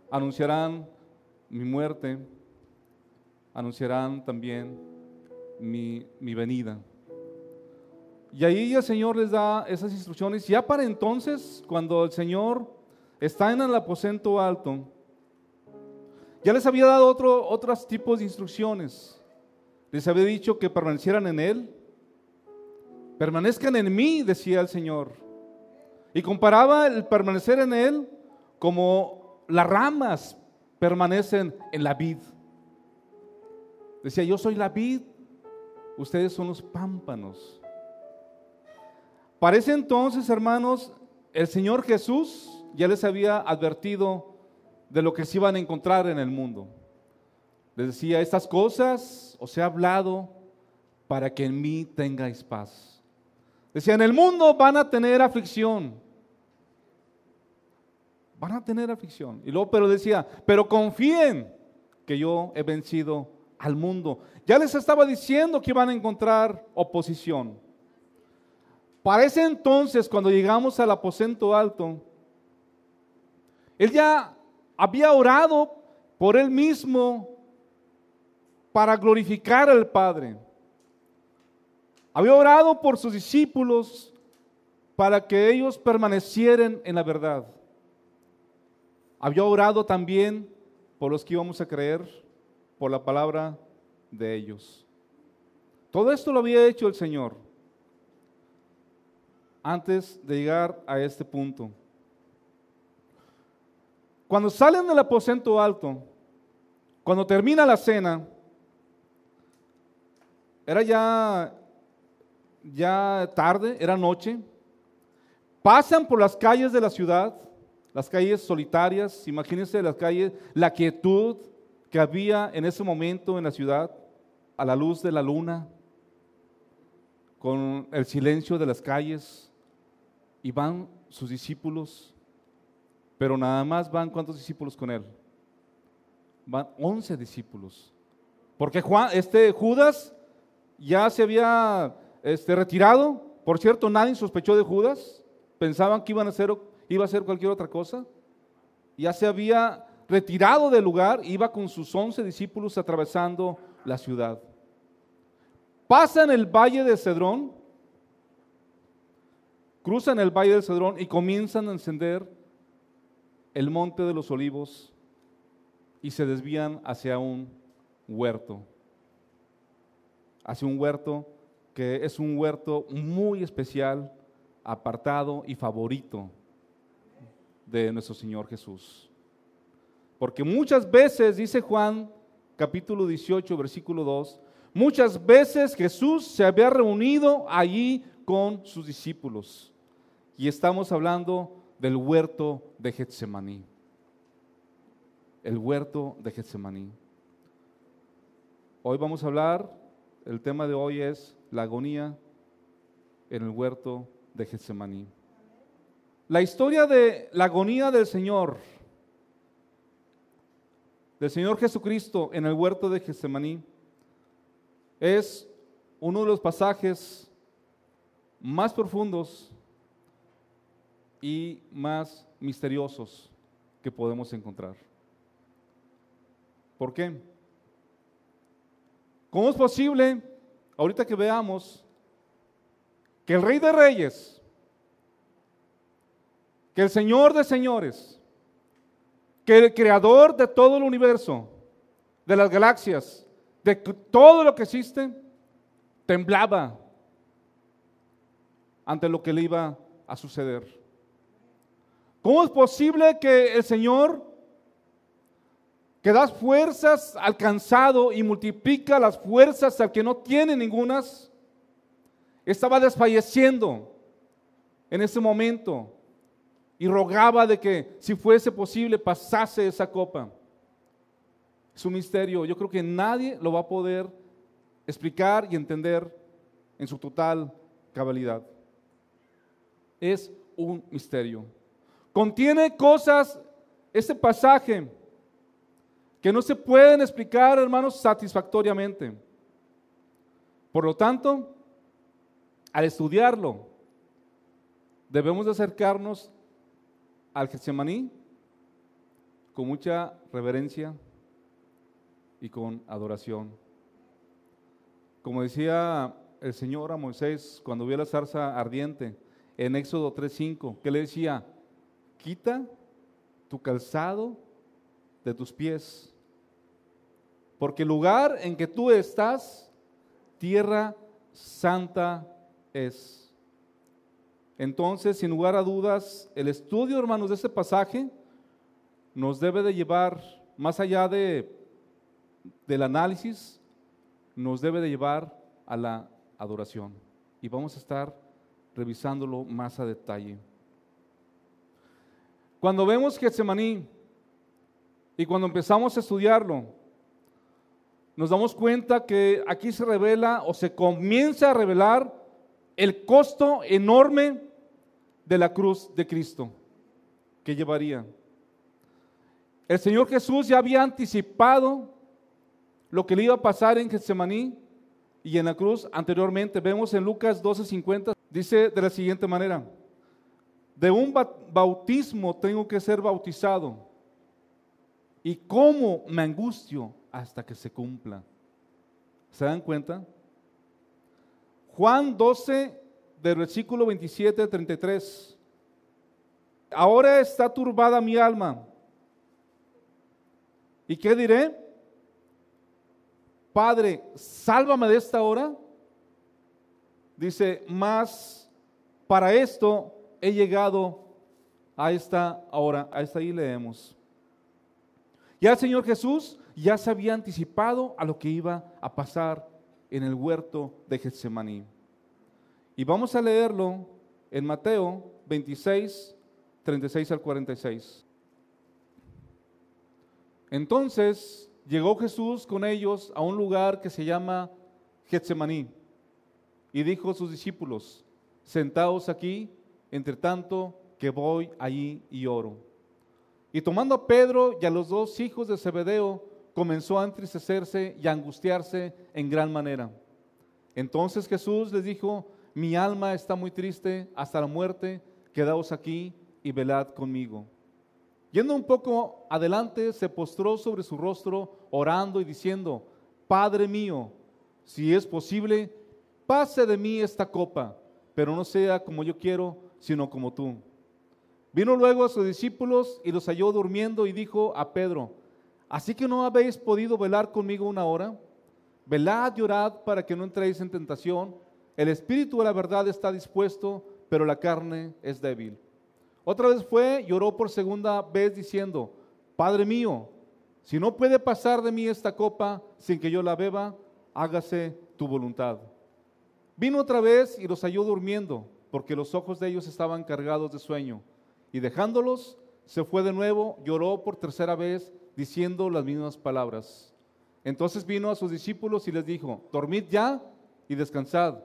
anunciarán mi muerte, anunciarán también mi venida. Y ahí el Señor les da esas instrucciones. Ya para entonces, cuando el Señor está en el aposento alto, ya les había dado otros tipos de instrucciones. Les había dicho que permanecieran en Él. Permanezcan en mí, decía el Señor. Y comparaba el permanecer en Él como las ramas permanecen en la vid. Decía, yo soy la vid, ustedes son los pámpanos. Para ese entonces, hermanos, el Señor Jesús ya les había advertido de lo que se iban a encontrar en el mundo. Les decía, estas cosas os he hablado para que en mí tengáis paz. Decía, en el mundo van a tener aflicción. Van a tener aflicción. Y luego, pero decía, pero confíen que yo he vencido al mundo. Ya les estaba diciendo que iban a encontrar oposición. Para ese entonces, cuando llegamos al aposento alto, Él ya había orado por Él mismo para glorificar al Padre. Había orado por sus discípulos para que ellos permanecieran en la verdad. Había orado también por los que íbamos a creer por la palabra de ellos. Todo esto lo había hecho el Señor antes de llegar a este punto. Cuando salen del aposento alto, cuando termina la cena, era ya tarde, era noche. Pasan por las calles de la ciudad, las calles solitarias. Imagínense las calles, la quietud que había en ese momento en la ciudad, a la luz de la luna, con el silencio de las calles, y van sus discípulos, pero nada más van, ¿cuántos discípulos con Él? Van 11 discípulos, porque Judas ya se había retirado. Por cierto, nadie sospechó de Judas, pensaban que iba a hacer cualquier otra cosa. Ya se había retirado del lugar, iba con sus 11 discípulos atravesando la ciudad. Pasan el valle de Cedrón, cruzan el valle de Cedrón y comienzan a encender el monte de los olivos y se desvían hacia un huerto. Hacia un huerto que es un huerto muy especial, apartado y favorito de nuestro Señor Jesús. Porque muchas veces, dice Juan capítulo 18, versículo 2, muchas veces Jesús se había reunido allí con sus discípulos. Y estamos hablando del huerto de Getsemaní. El huerto de Getsemaní. Hoy vamos a hablar, el tema de hoy es la agonía en el huerto de Getsemaní. La historia de la agonía del Señor Jesucristo en el huerto de Getsemaní es uno de los pasajes más profundos y más misteriosos que podemos encontrar. ¿Por qué? ¿Cómo es posible, ahorita que veamos, que el Rey de Reyes, que el Señor de Señores, que el Creador de todo el universo, de las galaxias, de todo lo que existe, temblaba ante lo que le iba a suceder? ¿Cómo es posible que el Señor, que da fuerzas al cansado y multiplica las fuerzas al que no tiene ningunas, estaba desfalleciendo en ese momento y rogaba de que, si fuese posible, pasase esa copa? Es un misterio. Yo creo que nadie lo va a poder explicar y entender en su total cabalidad. Es un misterio. Contiene cosas, este pasaje, que no se pueden explicar, hermanos, satisfactoriamente. Por lo tanto, al estudiarlo, debemos de acercarnos al Getsemaní con mucha reverencia y con adoración. Como decía el Señor a Moisés cuando vio la zarza ardiente en Éxodo 3:5, que le decía: quita tu calzado de tus pies, porque el lugar en que tú estás, tierra santa es. Entonces, sin lugar a dudas, el estudio, hermanos, de este pasaje nos debe de llevar, más allá del análisis, nos debe de llevar a la adoración. Y vamos a estar revisándolo más a detalle. Cuando vemos Getsemaní y cuando empezamos a estudiarlo, nos damos cuenta que aquí se revela o se comienza a revelar el costo enorme de la cruz de Cristo que llevaría. El Señor Jesús ya había anticipado lo que le iba a pasar en Getsemaní y en la cruz anteriormente. Vemos en Lucas 12:50, dice de la siguiente manera: de un bautismo tengo que ser bautizado, y cómo me angustio hasta que se cumpla. ¿Se dan cuenta? Juan 12, del versículo 27 al 33. Ahora está turbada mi alma. ¿Y qué diré? Padre, sálvame de esta hora. Dice, mas para esto he llegado a esta hora. Hasta ahí leemos. Ya el Señor Jesús ya se había anticipado a lo que iba a pasar en el huerto de Getsemaní. Y vamos a leerlo en Mateo 26, 36 al 46. Entonces llegó Jesús con ellos a un lugar que se llama Getsemaní y dijo a sus discípulos: sentaos aquí, entre tanto que voy allí y oro. Y tomando a Pedro y a los dos hijos de Zebedeo, comenzó a entristecerse y a angustiarse en gran manera. Entonces Jesús les dijo: mi alma está muy triste hasta la muerte, quedaos aquí y velad conmigo. Yendo un poco adelante, se postró sobre su rostro, orando y diciendo: Padre mío, si es posible, pase de mí esta copa, pero no sea como yo quiero, sino como tú. Vino luego a sus discípulos y los halló durmiendo y dijo a Pedro: ¿así que no habéis podido velar conmigo una hora? Velad y orad para que no entréis en tentación. El espíritu de la verdad está dispuesto, pero la carne es débil. Otra vez fue y oró por segunda vez diciendo: Padre mío, si no puede pasar de mí esta copa sin que yo la beba, hágase tu voluntad. Vino otra vez y los halló durmiendo, porque los ojos de ellos estaban cargados de sueño. Y dejándolos, se fue de nuevo y oró por tercera vez, diciendo las mismas palabras. Entonces vino a sus discípulos y les dijo: dormid ya y descansad.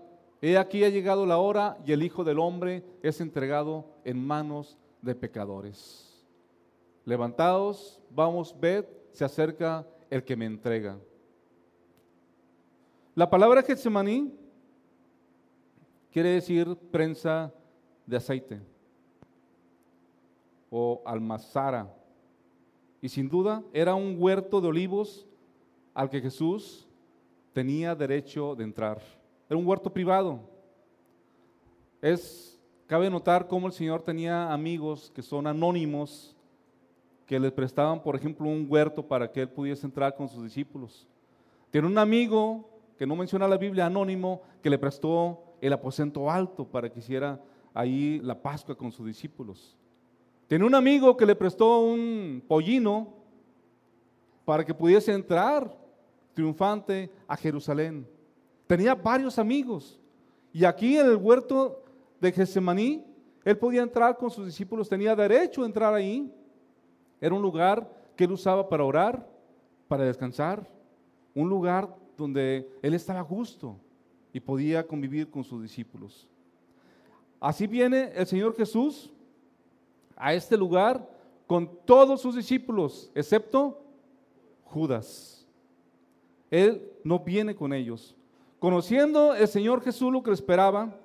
He aquí ha llegado la hora y el Hijo del Hombre es entregado en manos de pecadores. Levantaos, vamos, ved, se acerca el que me entrega. La palabra Getsemaní quiere decir prensa de aceite o almazara. Y sin duda era un huerto de olivos al que Jesús tenía derecho de entrar. Era un huerto privado. Cabe notar cómo el Señor tenía amigos que son anónimos, que le prestaban, por ejemplo, un huerto para que Él pudiese entrar con sus discípulos. Tiene un amigo, que no menciona la Biblia, anónimo, que le prestó el aposento alto para que hiciera ahí la Pascua con sus discípulos. Tiene un amigo que le prestó un pollino para que pudiese entrar triunfante a Jerusalén. Tenía varios amigos. Y aquí en el huerto de Getsemaní, él podía entrar con sus discípulos, tenía derecho a entrar ahí. Era un lugar que él usaba para orar, para descansar, un lugar donde él estaba a gusto y podía convivir con sus discípulos. Así viene el Señor Jesús a este lugar con todos sus discípulos, excepto Judas. Él no viene con ellos. Conociendo el Señor Jesús lo que le esperaba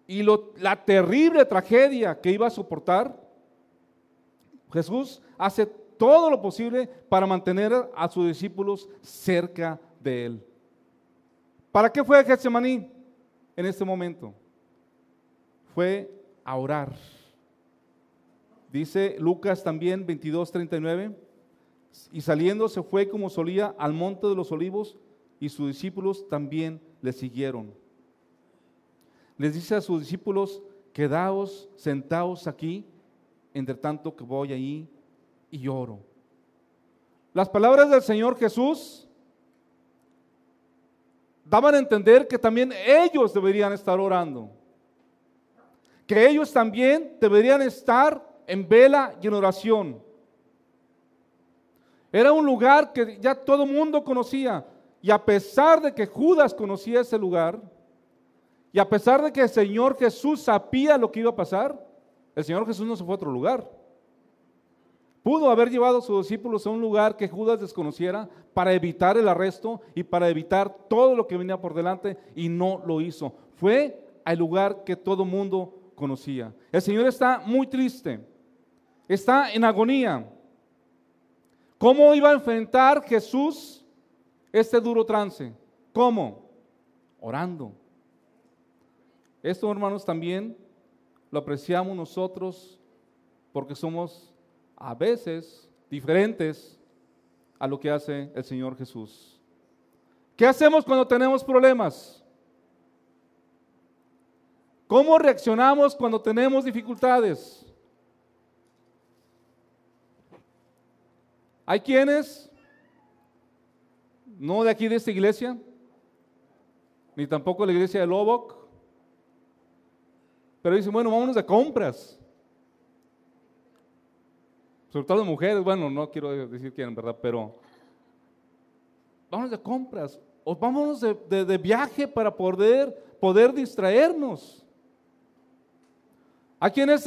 y la terrible tragedia que iba a soportar, Jesús hace todo lo posible para mantener a sus discípulos cerca de Él. ¿Para qué fue Getsemaní en este momento? Fue a orar. Dice Lucas también 22:39, y saliendo se fue como solía al monte de los olivos, y sus discípulos también le siguieron. Les dice a sus discípulos: quedaos sentados aquí, entre tanto que voy ahí y oro. Las palabras del Señor Jesús daban a entender que también ellos deberían estar orando, que ellos también deberían estar en vela y en oración. Era un lugar que ya todo el mundo conocía, y a pesar de que Judas conocía ese lugar, y a pesar de que el Señor Jesús sabía lo que iba a pasar, el Señor Jesús no se fue a otro lugar. Pudo haber llevado a sus discípulos a un lugar que Judas desconociera para evitar el arresto y para evitar todo lo que venía por delante, y no lo hizo. Fue al lugar que todo mundo conocía. El Señor está muy triste, está en agonía. ¿Cómo iba a enfrentar Jesús este duro trance? ¿Cómo? Orando. Esto, hermanos, también lo apreciamos nosotros porque somos a veces diferentes a lo que hace el Señor Jesús. ¿Qué hacemos cuando tenemos problemas? ¿Cómo reaccionamos cuando tenemos dificultades? Hay quienes, no de aquí de esta iglesia, ni tampoco de la iglesia de Lobok, pero dicen: bueno, vámonos de compras. Sobre todo mujeres, bueno, no quiero decir quién, ¿verdad? Pero vámonos de compras, o vámonos de viaje para poder distraernos. Hay quienes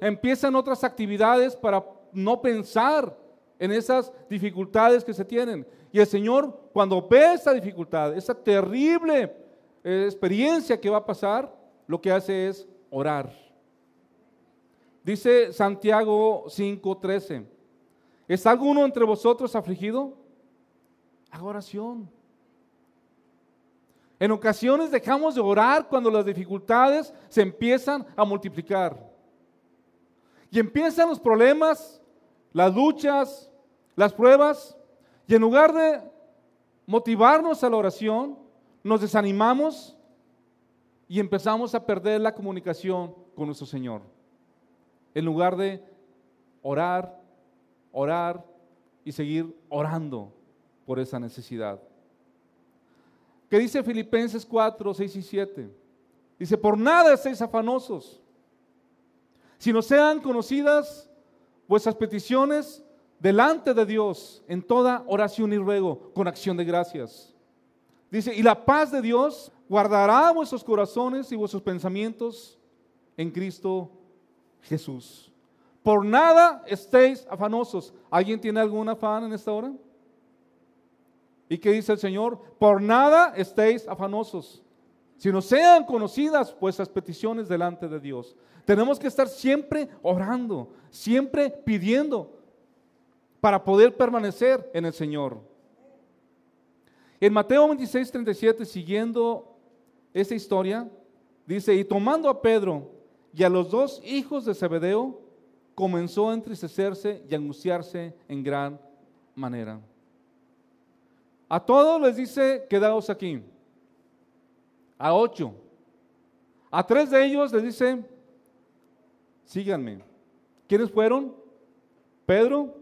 empiezan otras actividades para no pensar en esas dificultades que se tienen. Y el Señor, cuando ve esa dificultad, esa terrible experiencia que va a pasar, lo que hace es orar. Dice Santiago 5:13: ¿está alguno entre vosotros afligido? Haga oración. En ocasiones dejamos de orar cuando las dificultades se empiezan a multiplicar. Y empiezan los problemas, las luchas, las pruebas, y en lugar de motivarnos a la oración, nos desanimamos y empezamos a perder la comunicación con nuestro Señor. En lugar de orar y seguir orando por esa necesidad. ¿Qué dice Filipenses 4:6 y 7? Dice: por nada estéis afanosos, sino sean conocidas vuestras peticiones delante de Dios en toda oración y ruego con acción de gracias. Dice: y la paz de Dios guardará vuestros corazones y vuestros pensamientos en Cristo Jesús. Por nada estéis afanosos. ¿Alguien tiene algún afán en esta hora? ¿Y qué dice el Señor? Por nada estéis afanosos, sino sean conocidas vuestras peticiones delante de Dios. Tenemos que estar siempre orando, siempre pidiendo para poder permanecer en el Señor. En Mateo 26:37, siguiendo esta historia, dice: y tomando a Pedro y a los dos hijos de Zebedeo, comenzó a entristecerse y a angustiarse en gran manera. A todos les dice: quedaos aquí. A 8. A 3 de ellos les dice: síganme. ¿Quiénes fueron? Pedro,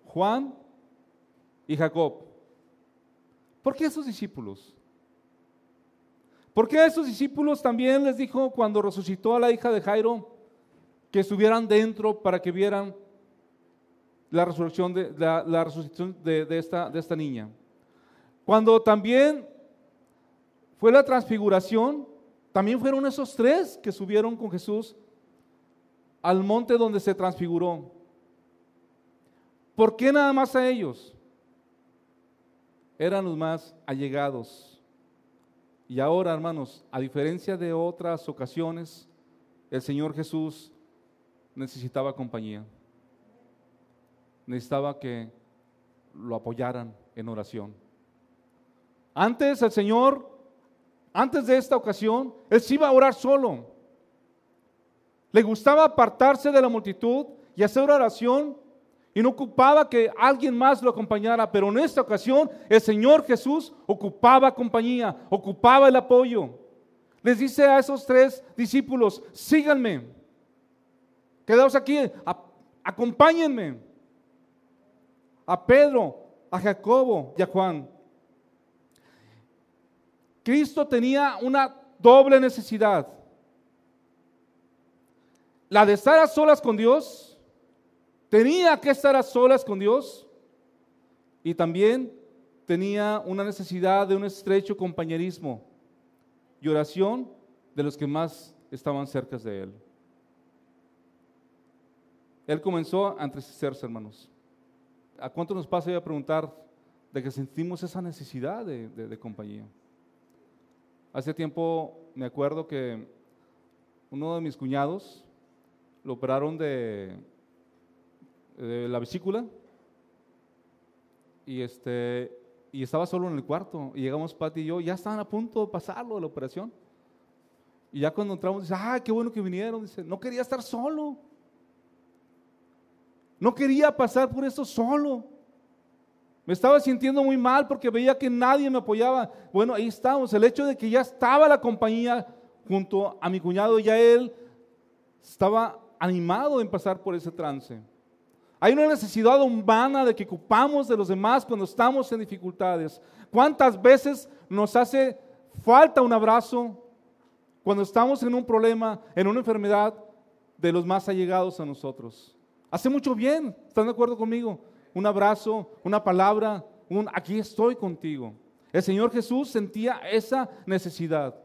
Juan y Jacob. ¿Por qué esos discípulos? ¿Por qué a esos discípulos también les dijo cuando resucitó a la hija de Jairo que estuvieran dentro para que vieran la resurrección de esta niña? Cuando también fue la transfiguración, también fueron esos 3 que subieron con Jesús al monte donde se transfiguró. ¿Por qué nada más a ellos? Eran los más allegados. Y ahora, hermanos, a diferencia de otras ocasiones, el Señor Jesús necesitaba compañía. Necesitaba que lo apoyaran en oración. Antes el Señor, antes de esta ocasión, Él se iba a orar solo. Le gustaba apartarse de la multitud y hacer oración y no ocupaba que alguien más lo acompañara, pero en esta ocasión el Señor Jesús ocupaba compañía, ocupaba el apoyo. Les dice a esos 3 discípulos: síganme, quedaos aquí, acompáñenme. A Pedro, a Jacobo y a Juan. Cristo tenía una doble necesidad: la de estar a solas con Dios, tenía que estar a solas con Dios, y también tenía una necesidad de un estrecho compañerismo y oración de los que más estaban cerca de Él. Él comenzó a entristecerse, hermanos. ¿A cuánto nos pasa? Voy a preguntar de que sentimos esa necesidad de compañía. Hace tiempo me acuerdo que uno de mis cuñados lo operaron de la vesícula y estaba solo en el cuarto, y llegamos Pati y yo, ya estaban a punto de pasarlo de la operación, y ya cuando entramos dice: qué bueno que vinieron. Dice: no quería estar solo, no quería pasar por eso solo, me estaba sintiendo muy mal porque veía que nadie me apoyaba. Bueno, ahí estamos, el hecho de que ya estaba la compañía junto a mi cuñado, ya él estaba animado en pasar por ese trance. Hay una necesidad humana de que ocupamos de los demás cuando estamos en dificultades. ¿Cuántas veces nos hace falta un abrazo cuando estamos en un problema, en una enfermedad, de los más allegados a nosotros? Hace mucho bien, ¿están de acuerdo conmigo? Un abrazo, una palabra, aquí estoy contigo. El Señor Jesús sentía esa necesidad.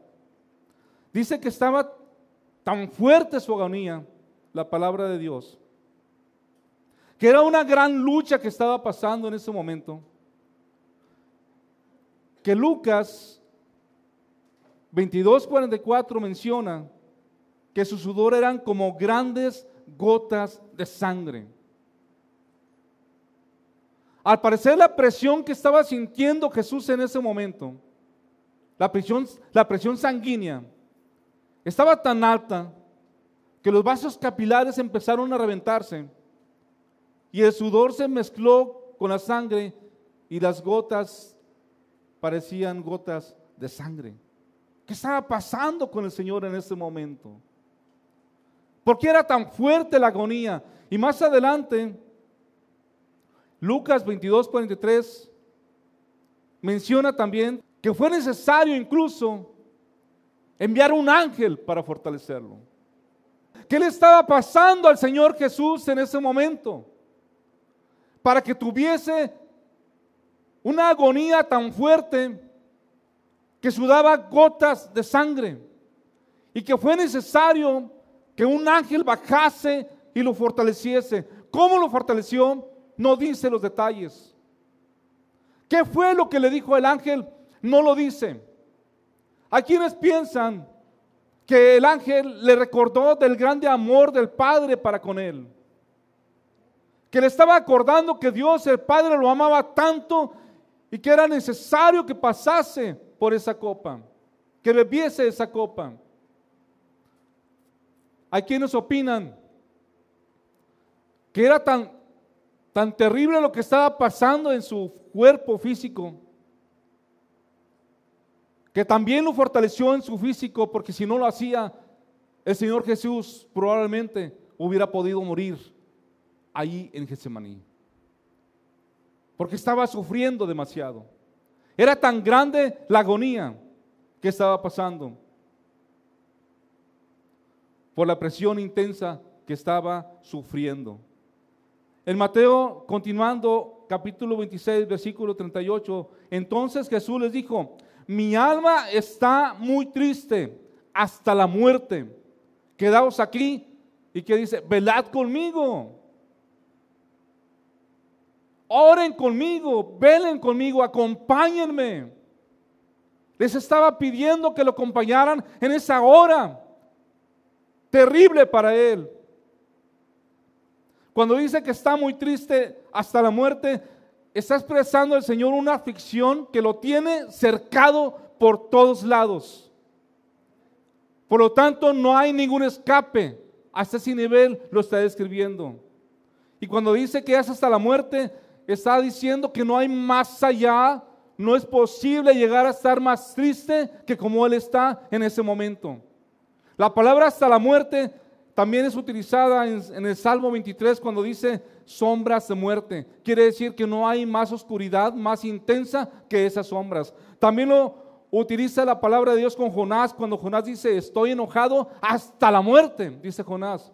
Dice que estaba tan fuerte su agonía, la palabra de Dios, que era una gran lucha que estaba pasando en ese momento, que Lucas 22:44 menciona que su sudor eran como grandes gotas de sangre. Al parecer, la presión que estaba sintiendo Jesús en ese momento, la presión sanguínea, estaba tan alta que los vasos capilares empezaron a reventarse y el sudor se mezcló con la sangre y las gotas parecían gotas de sangre. ¿Qué estaba pasando con el Señor en ese momento? ¿Por qué era tan fuerte la agonía? Y más adelante, Lucas 22:43 menciona también que fue necesario incluso enviar un ángel para fortalecerlo. ¿Qué le estaba pasando al Señor Jesús en ese momento? Para que tuviese una agonía tan fuerte que sudaba gotas de sangre, y que fue necesario que un ángel bajase y lo fortaleciese. ¿Cómo lo fortaleció? No dice los detalles. ¿Qué fue lo que le dijo el ángel? No lo dice. Hay quienes piensan que el ángel le recordó del grande amor del Padre para con él, que le estaba acordando que Dios, el Padre, lo amaba tanto y que era necesario que pasase por esa copa, que bebiese esa copa. Hay quienes opinan que era tan terrible lo que estaba pasando en su cuerpo físico, que también lo fortaleció en su físico, porque si no lo hacía, el Señor Jesús probablemente hubiera podido morir ahí en Getsemaní, porque estaba sufriendo demasiado. Era tan grande la agonía que estaba pasando por la presión intensa que estaba sufriendo. En Mateo, continuando, capítulo 26, versículo 38, entonces Jesús les dijo: mi alma está muy triste hasta la muerte. Quedaos aquí. ¿Y qué dice? Velad conmigo. Oren conmigo, velen conmigo, acompáñenme. Les estaba pidiendo que lo acompañaran en esa hora terrible para él. Cuando dice que está muy triste hasta la muerte, está expresando el Señor una aflicción que lo tiene cercado por todos lados. Por lo tanto, no hay ningún escape. Hasta ese nivel lo está describiendo. Y cuando dice que es hasta la muerte, está diciendo que no hay más allá. No es posible llegar a estar más triste que como Él está en ese momento. La palabra hasta la muerte también es utilizada en el Salmo 23 cuando dice sombras de muerte. Quiere decir que no hay más oscuridad más intensa que esas sombras. También lo utiliza la palabra de Dios con Jonás cuando Jonás dice estoy enojado hasta la muerte, dice Jonás.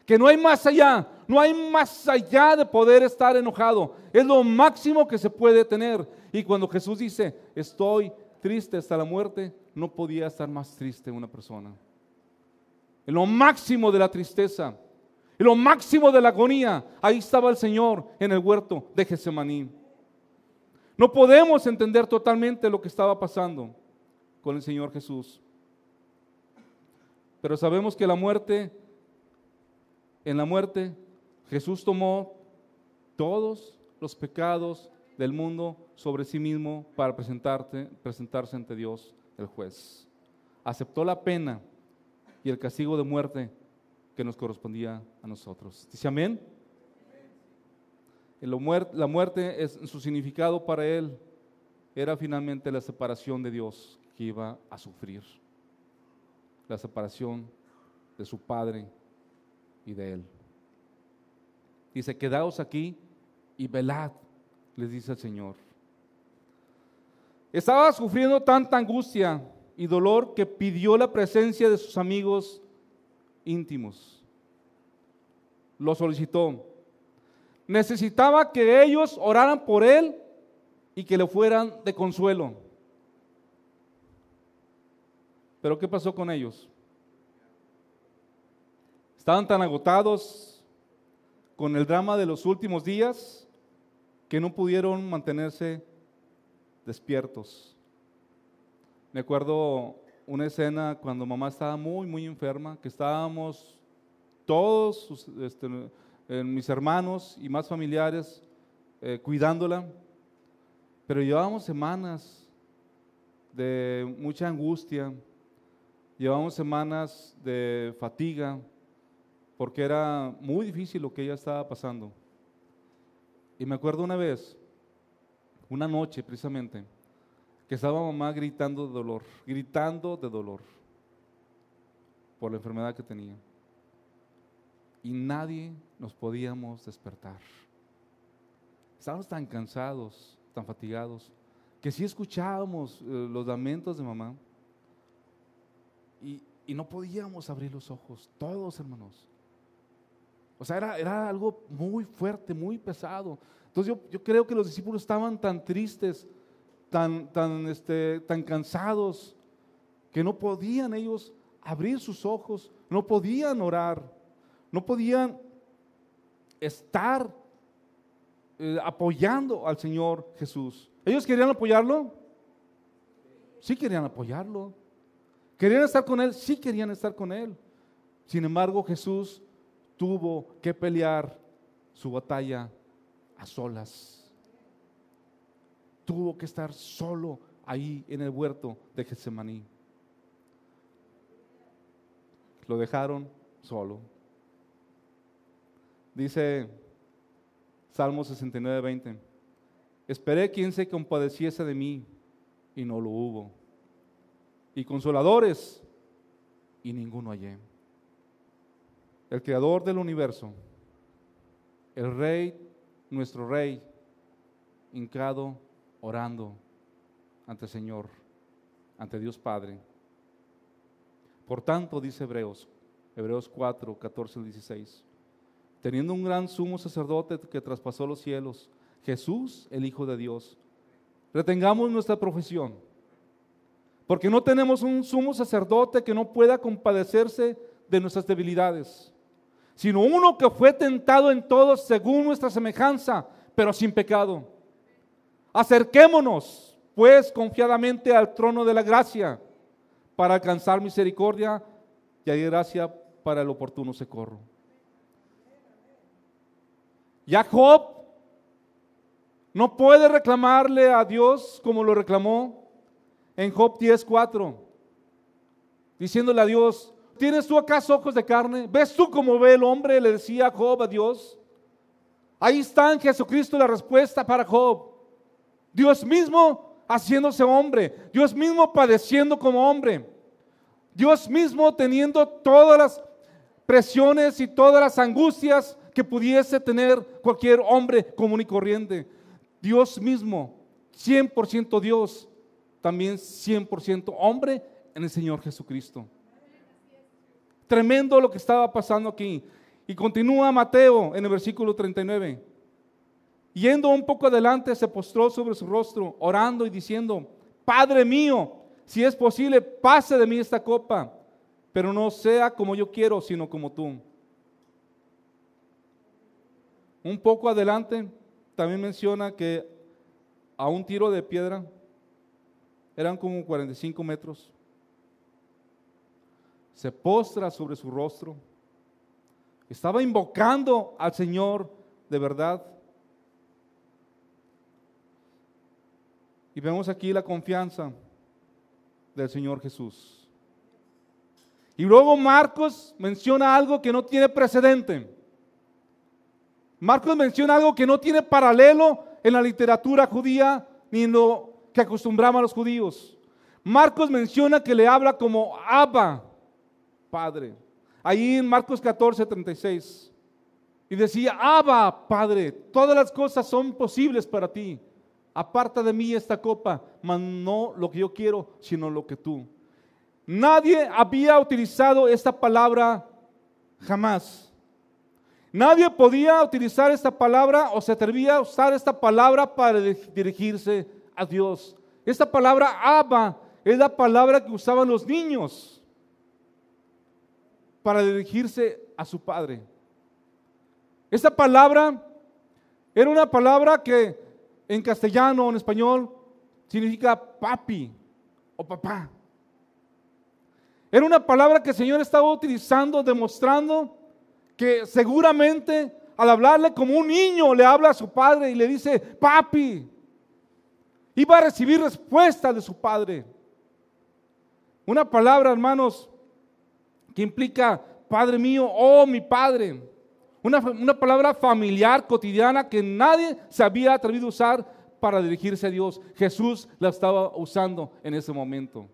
Que no hay más allá, no hay más allá de poder estar enojado. Es lo máximo que se puede tener. Y cuando Jesús dice estoy triste hasta la muerte, no podía estar más triste una persona. En lo máximo de la tristeza, en lo máximo de la agonía, ahí estaba el Señor en el huerto de Getsemaní. No podemos entender totalmente lo que estaba pasando con el Señor Jesús, pero sabemos que en la muerte, Jesús tomó todos los pecados del mundo sobre sí mismo para presentarse ante Dios, el juez. Aceptó la pena y el castigo de muerte que nos correspondía a nosotros. ¿Dice amén? La muerte, en su significado para él, era finalmente la separación de Dios que iba a sufrir. La separación de su Padre y de él. Dice, quedaos aquí y velad, les dice el Señor. Estaba sufriendo tanta angustia y dolor que pidió la presencia de sus amigos íntimos. Lo solicitó. Necesitaba que ellos oraran por él y que le fueran de consuelo. Pero ¿qué pasó con ellos? Estaban tan agotados con el drama de los últimos días que no pudieron mantenerse despiertos. Me acuerdo una escena cuando mamá estaba muy enferma, que estábamos todos, mis hermanos y más familiares, cuidándola, pero llevábamos semanas de mucha angustia, llevábamos semanas de fatiga, porque era muy difícil lo que ella estaba pasando. Y me acuerdo una noche precisamente, que estaba mamá gritando de dolor por la enfermedad que tenía. Y nadie nos podíamos despertar. Estábamos tan cansados, tan fatigados, que sí escuchábamos los lamentos de mamá y no podíamos abrir los ojos, todos hermanos. O sea, era algo muy fuerte, muy pesado. Entonces yo creo que los discípulos estaban tan tristes, tan cansados, que no podían ellos abrir sus ojos, no podían orar, no podían estar apoyando al Señor Jesús. ¿Ellos querían apoyarlo? Sí querían apoyarlo. ¿Querían estar con Él? Sí querían estar con Él. Sin embargo, Jesús tuvo que pelear su batalla a solas. Tuvo que estar solo ahí en el huerto de Getsemaní. Lo dejaron solo. Dice Salmo 69:20: esperé quien se compadeciese de mí y no lo hubo, y consoladores y ninguno hallé. El creador del universo, el rey, nuestro rey, hincado, orando ante el Señor, ante Dios Padre. Por tanto, dice Hebreos 4, 14 al 16, teniendo un gran sumo sacerdote que traspasó los cielos, Jesús, el Hijo de Dios, retengamos nuestra profesión, porque no tenemos un sumo sacerdote que no pueda compadecerse de nuestras debilidades, sino uno que fue tentado en todo según nuestra semejanza, pero sin pecado. Acerquémonos, pues, confiadamente al trono de la gracia, para alcanzar misericordia y hallar gracia para el oportuno socorro. Ya Job no puede reclamarle a Dios como lo reclamó en Job 10:4, diciéndole a Dios: ¿tienes tú acaso ojos de carne? ¿Ves tú cómo ve el hombre? Le decía Job a Dios. Ahí está en Jesucristo la respuesta para Job. Dios mismo haciéndose hombre, Dios mismo padeciendo como hombre, Dios mismo teniendo todas las presiones y todas las angustias que pudiese tener cualquier hombre común y corriente. Dios mismo, 100% Dios, también 100% hombre en el Señor Jesucristo. Tremendo lo que estaba pasando aquí. Y continúa Mateo en el versículo 39. Yendo un poco adelante, se postró sobre su rostro, orando y diciendo: Padre mío, si es posible, pase de mí esta copa, pero no sea como yo quiero, sino como tú. Un poco adelante también menciona que a un tiro de piedra eran como 45 metros. Se postra sobre su rostro. Estaba invocando al Señor de verdad. Y vemos aquí la confianza del Señor Jesús. Y luego Marcos menciona algo que no tiene precedente. Marcos menciona algo que no tiene paralelo en la literatura judía ni en lo que acostumbraban los judíos. Marcos menciona que le habla como Abba, Padre. Ahí en Marcos 14:36. Y decía: Abba, Padre, todas las cosas son posibles para ti. Aparta de mí esta copa, mas no lo que yo quiero, sino lo que tú. Nadie había utilizado esta palabra jamás. Nadie podía utilizar esta palabra o se atrevía a usar esta palabra para dirigirse a Dios. Esta palabra Abba es la palabra que usaban los niños para dirigirse a su padre. Esta palabra era una palabra que en castellano o en español significa papi o papá. Era una palabra que el Señor estaba utilizando, demostrando que seguramente al hablarle como un niño le habla a su padre y le dice papi, iba a recibir respuesta de su padre. Una palabra, hermanos, que implica Padre mío, oh mi Padre. Una palabra familiar, cotidiana, que nadie se había atrevido a usar para dirigirse a Dios. Jesús la estaba usando en ese momento.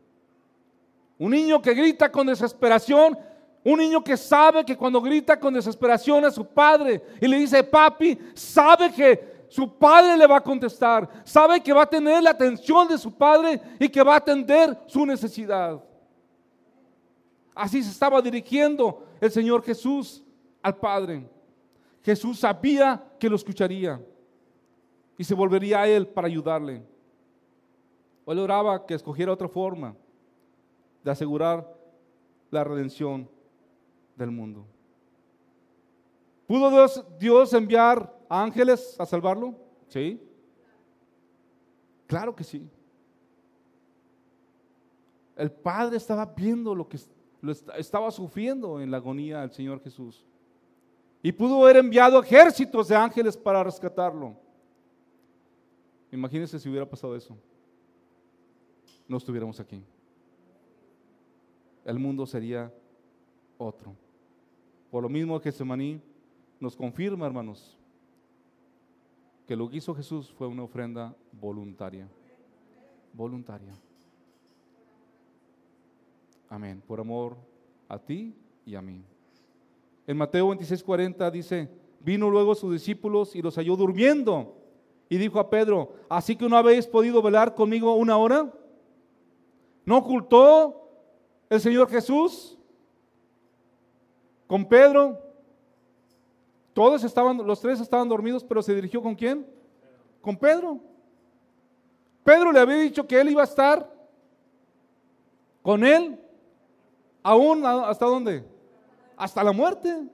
Un niño que grita con desesperación, un niño que sabe que cuando grita con desesperación a su padre y le dice papi, sabe que su padre le va a contestar, sabe que va a tener la atención de su padre y que va a atender su necesidad. Así se estaba dirigiendo el Señor Jesús al Padre. Jesús sabía que lo escucharía y se volvería a Él para ayudarle. Él oraba que escogiera otra forma de asegurar la redención del mundo. ¿Pudo Dios enviar ángeles a salvarlo? Sí. Claro que sí. El Padre estaba viendo lo que estaba sufriendo en la agonía del Señor Jesús. Y pudo haber enviado ejércitos de ángeles para rescatarlo. Imagínense si hubiera pasado eso. No estuviéramos aquí. El mundo sería otro. Por lo mismo que Getsemaní nos confirma, hermanos, que lo que hizo Jesús fue una ofrenda voluntaria. Voluntaria. Amén. Por amor a ti y a mí. En Mateo 26:40 dice: vino luego sus discípulos y los halló durmiendo. Y dijo a Pedro: ¿así que no habéis podido velar conmigo una hora? ¿No ocultó el Señor Jesús con Pedro? Los tres estaban dormidos, pero se dirigió ¿con quién? Con Pedro. Pedro le había dicho que él iba a estar con él, aún ¿hasta dónde? Hasta la muerte.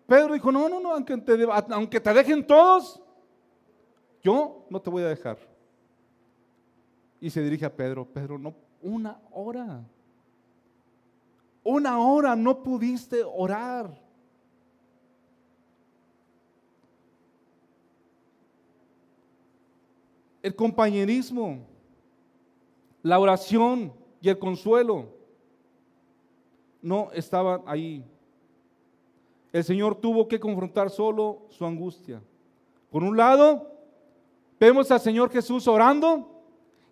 Pedro dijo: no, aunque te dejen todos, yo no te voy a dejar. Y se dirige a Pedro: Pedro, no, una hora no pudiste orar. el compañerismo, la oración y el consuelo no estaban ahí. El Señor tuvo que confrontar solo su angustia. Por un lado, vemos al Señor Jesús orando,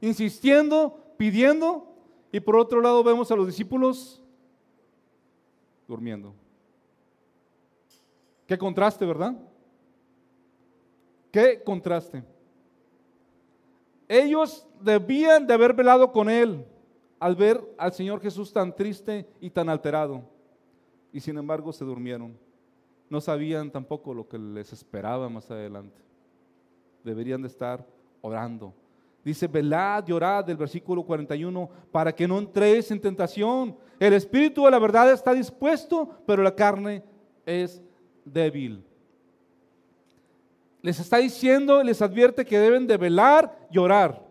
insistiendo, pidiendo, y por otro lado vemos a los discípulos durmiendo. Qué contraste, ¿verdad? Qué contraste. Ellos debían de haber velado con Él al ver al Señor Jesús tan triste y tan alterado, y sin embargo se durmieron. No sabían tampoco lo que les esperaba más adelante. Deberían de estar orando. Dice, velad y orad, del versículo 41, para que no entréis en tentación. El espíritu de la verdad está dispuesto, pero la carne es débil. Les está diciendo, les advierte que deben de velar y orar.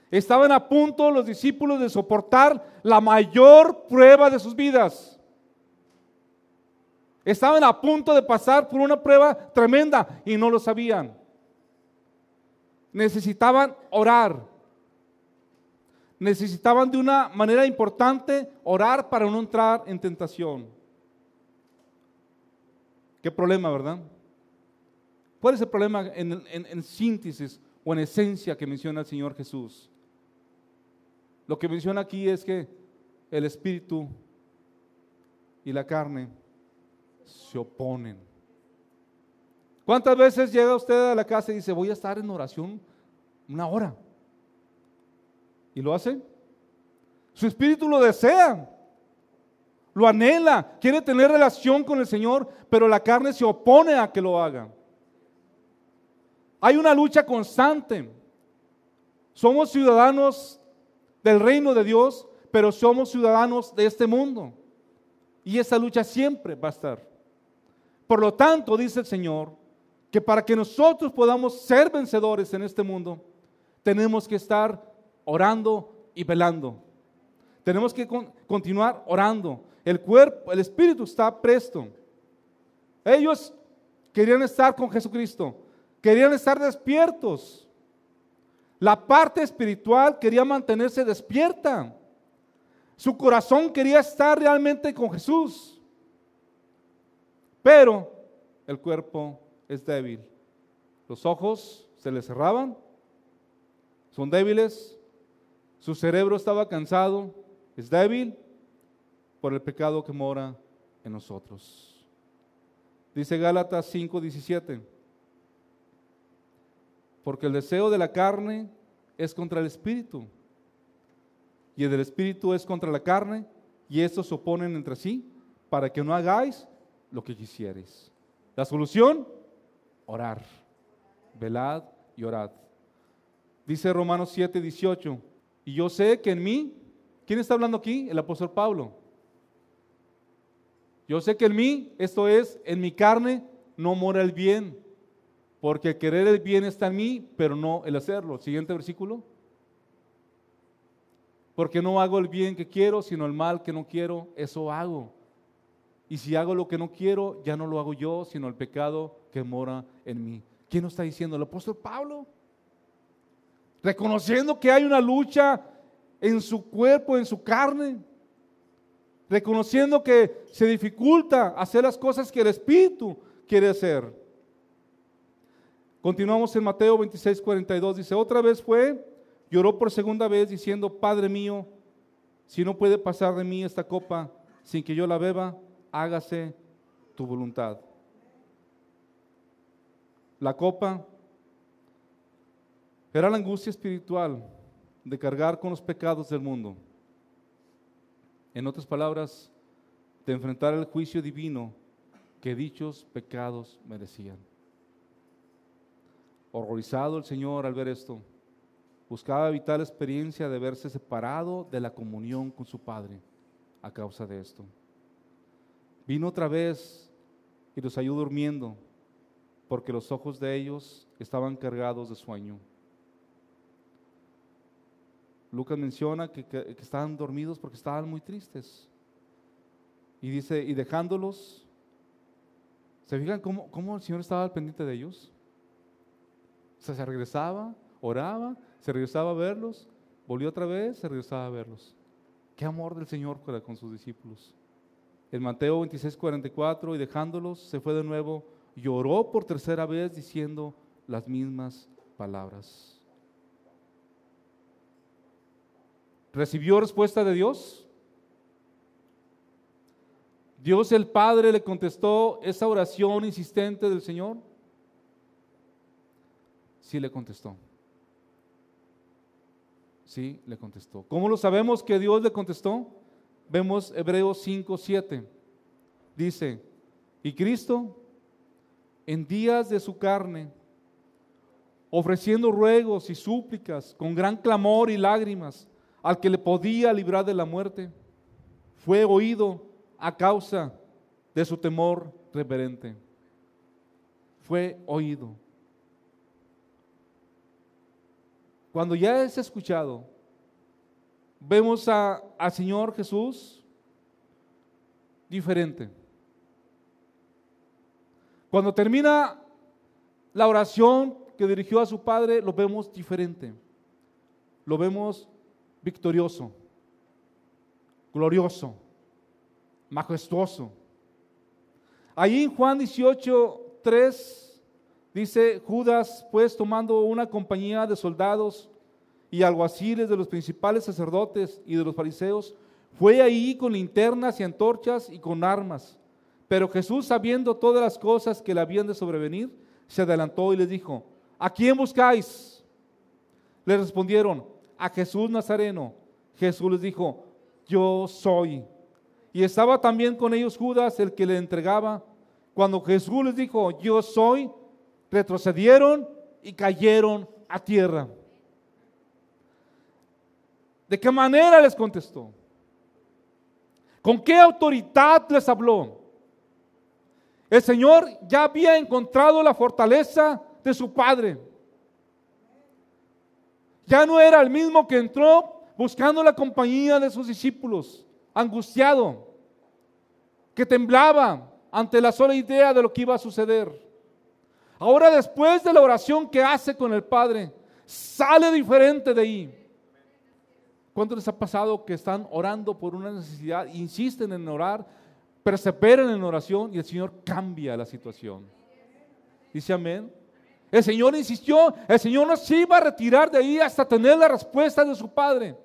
Estaban a punto los discípulos de soportar la mayor prueba de sus vidas. Estaban a punto de pasar por una prueba tremenda y no lo sabían. Necesitaban orar. Necesitaban de una manera importante orar para no entrar en tentación. Qué problema, ¿verdad? ¿Cuál es el problema en síntesis o en esencia que menciona el Señor Jesús? Lo que menciona aquí es que el espíritu y la carne se oponen. ¿Cuántas veces llega usted a la casa y dice, voy a estar en oración 1 hora? ¿Y lo hace? Su espíritu lo desea, lo anhela, quiere tener relación con el Señor, pero la carne se opone a que lo haga. Hay una lucha constante. Somos ciudadanos del reino de Dios, pero somos ciudadanos de este mundo. Y esa lucha siempre va a estar. Por lo tanto, dice el Señor, que para que nosotros podamos ser vencedores en este mundo, tenemos que estar orando y velando. Tenemos que continuar orando. El cuerpo, el espíritu está presto. Ellos querían estar con Jesucristo, querían estar despiertos. La parte espiritual quería mantenerse despierta. Su corazón quería estar realmente con Jesús. Pero el cuerpo es débil. Los ojos se les cerraban, son débiles. Su cerebro estaba cansado, es débil por el pecado que mora en nosotros. Dice Gálatas 5:17. Porque el deseo de la carne es contra el espíritu, y el del espíritu es contra la carne, y estos se oponen entre sí, para que no hagáis lo que quisierais. La solución, orar. Velad y orad. Dice Romanos 7:18, y yo sé que en mí, ¿quién está hablando aquí? El apóstol Pablo. Yo sé que en mí, esto es, en mi carne, no mora el bien, porque el querer el bien está en mí, pero no el hacerlo. Siguiente versículo. Porque no hago el bien que quiero, sino el mal que no quiero, eso hago. Y si hago lo que no quiero, ya no lo hago yo, sino el pecado que mora en mí. ¿Quién nos está diciendo? El apóstol Pablo. Reconociendo que hay una lucha en su cuerpo, en su carne. Reconociendo que se dificulta hacer las cosas que el Espíritu quiere hacer. Continuamos en Mateo 26:42. Dice, otra vez fue, lloró por segunda vez diciendo, Padre mío, si no puede pasar de mí esta copa sin que yo la beba, hágase tu voluntad. La copa era la angustia espiritual de cargar con los pecados del mundo. En otras palabras, de enfrentar el juicio divino que dichos pecados merecían. Horrorizado el Señor al ver esto, buscaba evitar la experiencia de verse separado de la comunión con su Padre a causa de esto. Vino otra vez y los halló durmiendo, porque los ojos de ellos estaban cargados de sueño. Lucas menciona que estaban dormidos porque estaban muy tristes. Y dice, y dejándolos, ¿se fijan cómo el Señor estaba al pendiente de ellos? O sea, se regresaba, oraba, se regresaba a verlos, volvió otra vez, se regresaba a verlos. Qué amor del Señor para con sus discípulos. En Mateo 26:44, y dejándolos, se fue de nuevo y oró por tercera vez diciendo las mismas palabras. ¿Recibió respuesta de Dios? Dios el Padre le contestó esa oración insistente del Señor. Sí le contestó. Sí le contestó. ¿Cómo lo sabemos que Dios le contestó? Vemos Hebreos 5:7. Dice, y Cristo en días de su carne, ofreciendo ruegos y súplicas con gran clamor y lágrimas al que le podía librar de la muerte, fue oído a causa de su temor reverente. Fue oído. Cuando ya es escuchado, vemos al Señor Jesús diferente. Cuando termina la oración que dirigió a su Padre, lo vemos diferente. Lo vemos victorioso, glorioso, majestuoso. Allí en Juan 18:3 dice, Judas pues tomando una compañía de soldados y alguaciles de los principales sacerdotes y de los fariseos, fue ahí con linternas y antorchas y con armas. Pero Jesús, sabiendo todas las cosas que le habían de sobrevenir, se adelantó y les dijo, ¿a quién buscáis? Le respondieron, a Jesús Nazareno. Jesús les dijo, yo soy. Y estaba también con ellos Judas, el que le entregaba. Cuando Jesús les dijo, yo soy, retrocedieron y cayeron a tierra. ¿De qué manera les contestó? ¿Con qué autoridad les habló? El Señor ya había encontrado la fortaleza de su Padre. Ya no era el mismo que entró buscando la compañía de sus discípulos, angustiado, que temblaba ante la sola idea de lo que iba a suceder. Ahora, después de la oración que hace con el Padre, sale diferente de ahí. ¿Cuánto les ha pasado que están orando por una necesidad, insisten en orar, perseveran en oración y el Señor cambia la situación? Dice amén. El Señor insistió, el Señor no se iba a retirar de ahí hasta tener la respuesta de su Padre.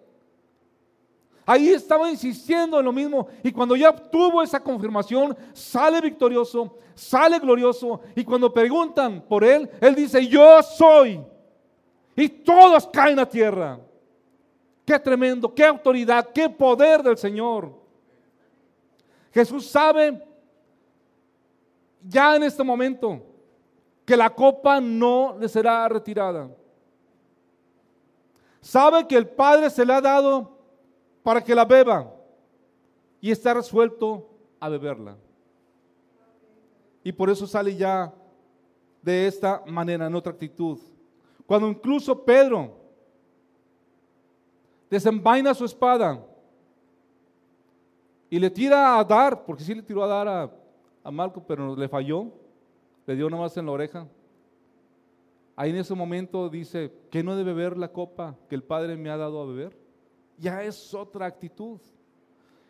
Ahí estaba insistiendo en lo mismo, y cuando ya obtuvo esa confirmación, sale victorioso, sale glorioso, y cuando preguntan por él, él dice, yo soy, y todos caen a tierra. Qué tremendo, qué autoridad, qué poder del Señor. Jesús sabe ya en este momento que la copa no le será retirada. Sabe que el Padre se la ha dado para que la beba y está resuelto a beberla. Y por eso sale ya de esta manera, en otra actitud. Cuando incluso Pedro desenvaina su espada y le tira a dar, porque sí le tiró a dar a Malco, pero le falló, le dio nada más en la oreja. Ahí en ese momento dice, ¿qué no debe beber la copa que el Padre me ha dado a beber? Ya es otra actitud.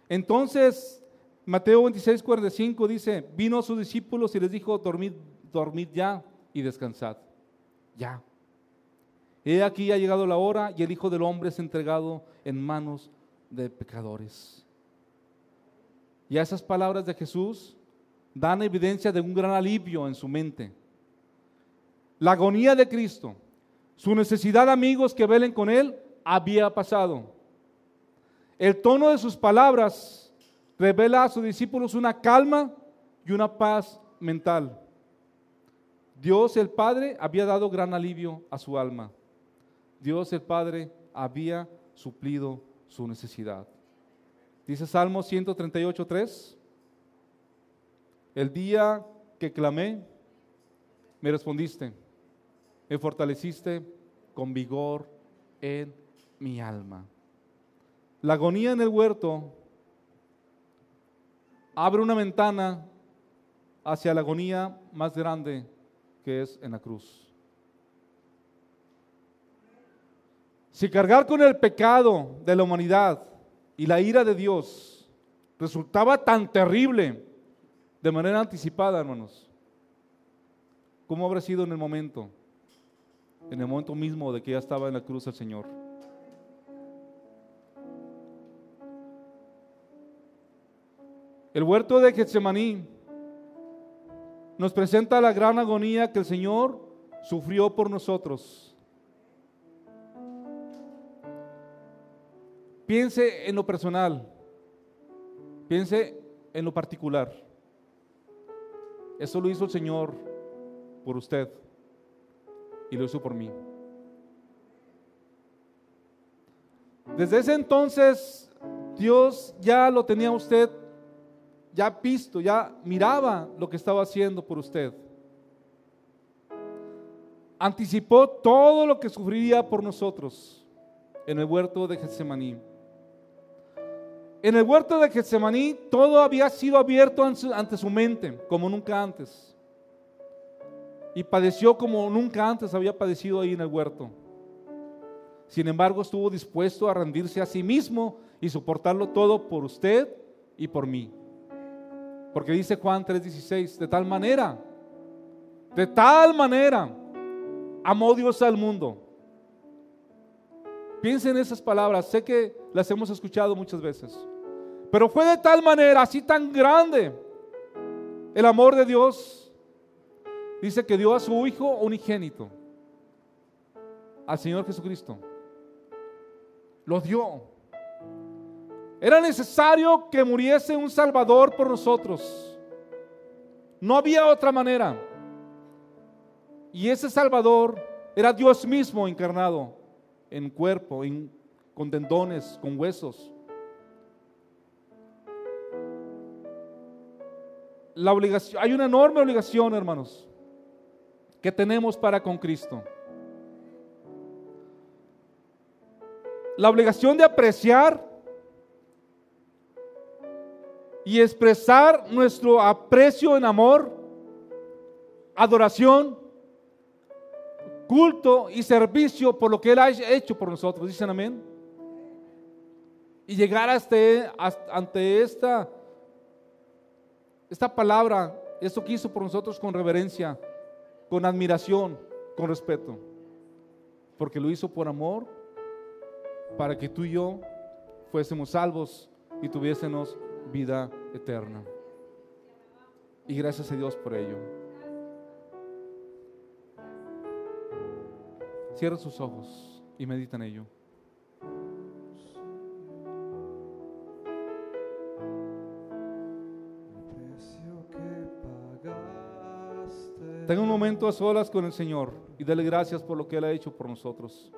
Entonces, Mateo 26:45 dice, vino a sus discípulos y les dijo, dormid ya y descansad. Ya. He aquí ha llegado la hora y el Hijo del Hombre es entregado en manos de pecadores. Y esas palabras de Jesús dan evidencia de un gran alivio en su mente. La agonía de Cristo, su necesidad de amigos que velen con Él, había pasado. El tono de sus palabras revela a sus discípulos una calma y una paz mental. Dios el Padre había dado gran alivio a su alma. Dios el Padre había suplido su necesidad. Dice Salmo 138:3, el día que clamé, me respondiste, me fortaleciste con vigor en mi alma. La agonía en el huerto abre una ventana hacia la agonía más grande que es en la cruz. Si cargar con el pecado de la humanidad y la ira de Dios resultaba tan terrible de manera anticipada, hermanos, ¿cómo habrá sido en el momento mismo de que ya estaba en la cruz el Señor? El huerto de Getsemaní nos presenta la gran agonía que el Señor sufrió por nosotros. Piense en lo personal, piense en lo particular. Eso lo hizo el Señor por usted y lo hizo por mí. Desde ese entonces Dios ya lo tenía usted ya visto, ya miraba lo que estaba haciendo por usted. Anticipó todo lo que sufriría por nosotros en el huerto de Getsemaní. En el huerto de Getsemaní todo había sido abierto ante su mente como nunca antes. Y padeció como nunca antes había padecido ahí en el huerto. Sin embargo, estuvo dispuesto a rendirse a sí mismo y soportarlo todo por usted y por mí. Porque dice Juan 3:16, de tal manera amó Dios al mundo. Piensen en esas palabras, sé que las hemos escuchado muchas veces, pero fue de tal manera, así tan grande el amor de Dios. Dice que dio a su Hijo unigénito, al Señor Jesucristo. Lo dio. Era necesario que muriese un Salvador por nosotros. No había otra manera. Y ese Salvador era Dios mismo encarnado en cuerpo, con tendones, con huesos. Hay una enorme obligación, hermanos, que tenemos para con Cristo. La obligación de apreciar y expresar nuestro aprecio en amor, adoración, culto y servicio por lo que Él ha hecho por nosotros. ¿Dicen amén? Y llegar ante esta palabra, esto que hizo por nosotros con reverencia, con admiración, con respeto, porque lo hizo por amor, para que tú y yo fuésemos salvos y tuviésemos vida eterna. Y gracias a Dios por ello. Cierra sus ojos y medita en ello. Tenga un momento a solas con el Señor y dale gracias por lo que Él ha hecho por nosotros.